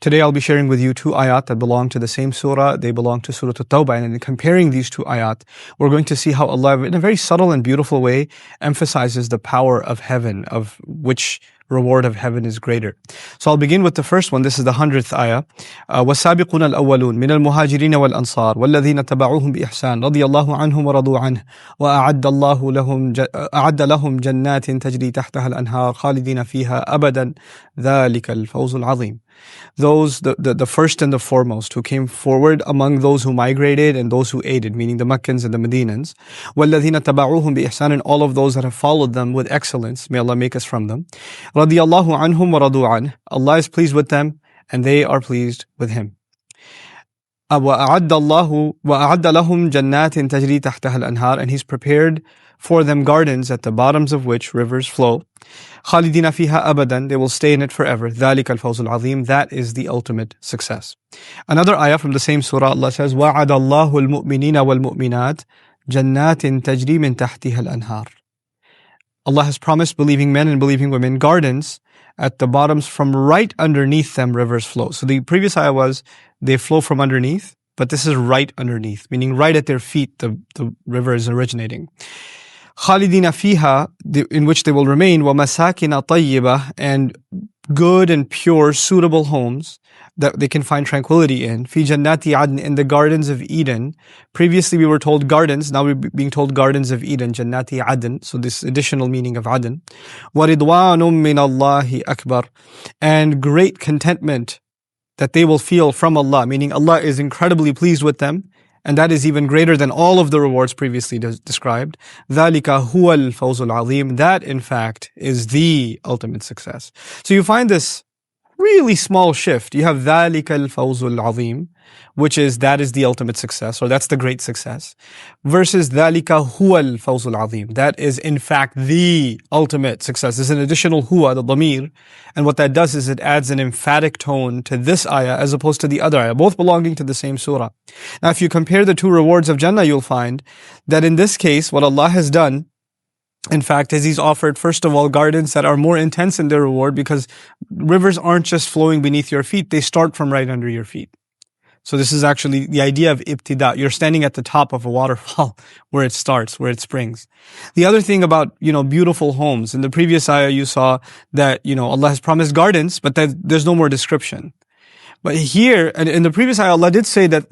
Today I'll be sharing with you two ayat that belong to the same surah. They belong to Surah At-Tawbah, and in comparing these two ayat, we're going to see how Allah, in a very subtle and beautiful way, emphasizes the power of heaven, of which reward of heaven is greater. So I'll begin with the first one. This is the 100th ayah. وَالسَّابِقُونَ الْأَوَّلُونَ مِنَ الْمُهَاجِرِينَ وَالْأَنصَارِ وَالَّذِينَ تَبَعُوهُمْ بِإِحْسَانٍ رَضِيَ اللَّهُ عَنْهُمْ وَرَضُوا عَنْهُ وَأَعَدَّ لَهُمْ جَنَّاتٍ تَجْرِي تَحْتَهَا الْأَنْهَارُ خَالِدِينَ فِيهَا أَبَدًا ذَلِكَ الْفَوْزُ الْعَظِيمُ. Those, the first and the foremost, who came forward among those who migrated and those who aided, meaning the Meccans and the Medinans, وَالَّذِينَ تَبَعُوهُمْ بِإِحْسَانٍ, and all of those that have followed them with excellence, may Allah make us from them. رَضِيَ اللَّهُ عَنْهُمْ وَرَضُوا عَنْهُ, Allah is pleased with them and they are pleased with Him. وَأَعَدَّ لَهُمْ جَنَّاتٍ تَجْرِي تَحْتَهَا الْأَنْهَارُ, and He's prepared for them gardens at the bottoms of which rivers flow. خَالِدِينَ فِيهَا أَبَدًا, they will stay in it forever. ذَلِكَ الْفَوْزُ الْعَظِيمُ, that is the ultimate success. Another ayah from the same surah, Allah says, وَعَدَ اللَّهُ الْمُؤْمِنِينَ وَالْمُؤْمِنَاتِ جَنَّاتٍ تَجْرِي مِنْ تَحْتِهَا الْأَنْهَارُ. Allah has promised believing men and believing women gardens at the bottoms, from right underneath them rivers flow. So the previous ayah was, they flow from underneath, but this is right underneath, meaning right at their feet the river is originating. خَالِدِينَ فِيهَا, in which they will remain, وَمَسَاكِنَ طَيِّبَةً, and good and pure, suitable homes that they can find tranquility in. فِي جَنَّاتِ عَدْنٍ, in the gardens of Eden. Previously we were told gardens, now we're being told gardens of Eden, جَنَّاتِ عَدْنٍ, so this additional meaning of عَدْن. وَرِضْوَانٌ مِّنَ اللَّهِ أَكْبَرُ, and great contentment that they will feel from Allah, meaning Allah is incredibly pleased with them, and that is even greater than all of the rewards previously described. ذَلِكَ هُوَ الْفَوْزُ الْعَظِيمُ, that in fact is the ultimate success. So you find this really small shift. You have ذَلِكَ الْفَوْزُ الْعَظِيمُ, which is, that is the ultimate success, or that's the great success, versus ذَلِكَ هُوَ الْفَوْزُ الْعَظِيمُ, that is in fact the ultimate success. There's an additional huwa, the dhamir, and what that does is it adds an emphatic tone to this ayah as opposed to the other ayah, both belonging to the same surah. Now if you compare the two rewards of Jannah, you'll find that in this case, what Allah has done, in fact, is He's offered, first of all, gardens that are more intense in their reward, because rivers aren't just flowing beneath your feet, they start from right under your feet. So this is actually the idea of ibtida. You're standing at the top of a waterfall where it starts, where it springs. The other thing about, beautiful homes, in the previous ayah you saw that, Allah has promised gardens, but there's no more description. But here, and in the previous ayah, Allah did say that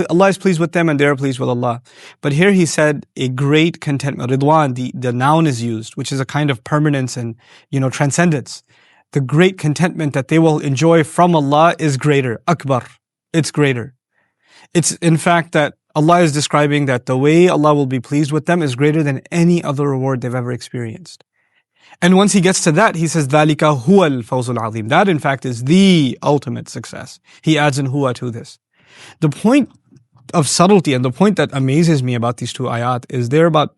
Allah is pleased with them and they are pleased with Allah. But here He said a great contentment. Ridwan, the noun is used, which is a kind of permanence and, transcendence. The great contentment that they will enjoy from Allah is greater. Akbar. It's greater. It's in fact that Allah is describing that the way Allah will be pleased with them is greater than any other reward they've ever experienced. And once He gets to that, He says, ذَلِكَ هُوَ الْفَوْزُ الْعَظِيمُ, that in fact is the ultimate success. He adds an huwa to this. The point of subtlety and the point that amazes me about these two ayat is they're about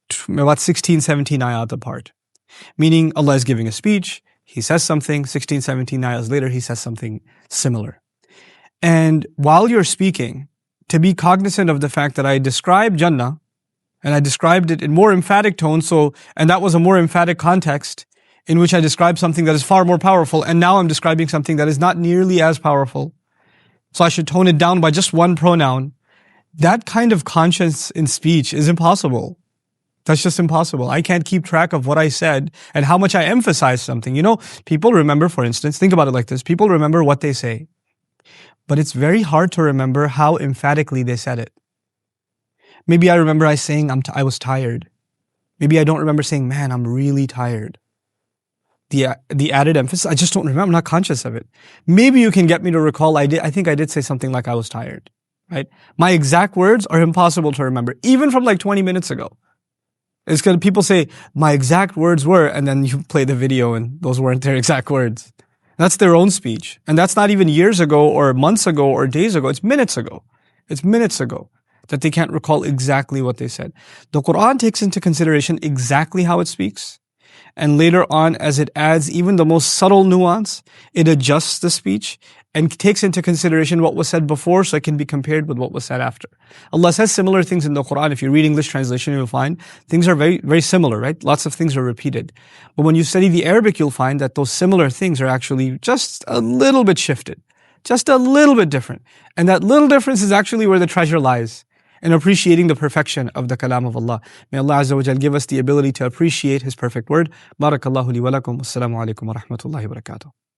16, 17 ayat apart. Meaning Allah is giving a speech, He says something, 16, 17 ayats later He says something similar. And while you're speaking, to be cognizant of the fact that I described Jannah, and I described it in more emphatic tones, and that was a more emphatic context in which I described something that is far more powerful, and now I'm describing something that is not nearly as powerful. So I should tone it down by just one pronoun. That kind of conscience in speech is impossible. That's just impossible. I can't keep track of what I said and how much I emphasize something. People remember, for instance, think about it like this. People remember what they say, but it's very hard to remember how emphatically they said it. Maybe I remember saying I was tired. Maybe I don't remember saying, man, I'm really tired. The added emphasis, I just don't remember. I'm not conscious of it. Maybe you can get me to recall. I think I did say something like I was tired, right? My exact words are impossible to remember, even from like 20 minutes ago. It's because people say my exact words were, and then you play the video and those weren't their exact words. That's their own speech. And that's not even years ago or months ago or days ago. It's minutes ago. It's minutes ago that they can't recall exactly what they said. The Qur'an takes into consideration exactly how it speaks. And later on, as it adds even the most subtle nuance, it adjusts the speech and takes into consideration what was said before so it can be compared with what was said after. Allah says similar things in the Qur'an. If you read English translation, you'll find things are very, very similar, right? Lots of things are repeated. But when you study the Arabic, you'll find that those similar things are actually just a little bit shifted, just a little bit different. And that little difference is actually where the treasure lies, in appreciating the perfection of the kalam of Allah. May Allah Azza wa Jal give us the ability to appreciate His perfect word. Barakallahu li wa lakum. Wassalamu alaikum wa rahmatullahi wa barakatuh.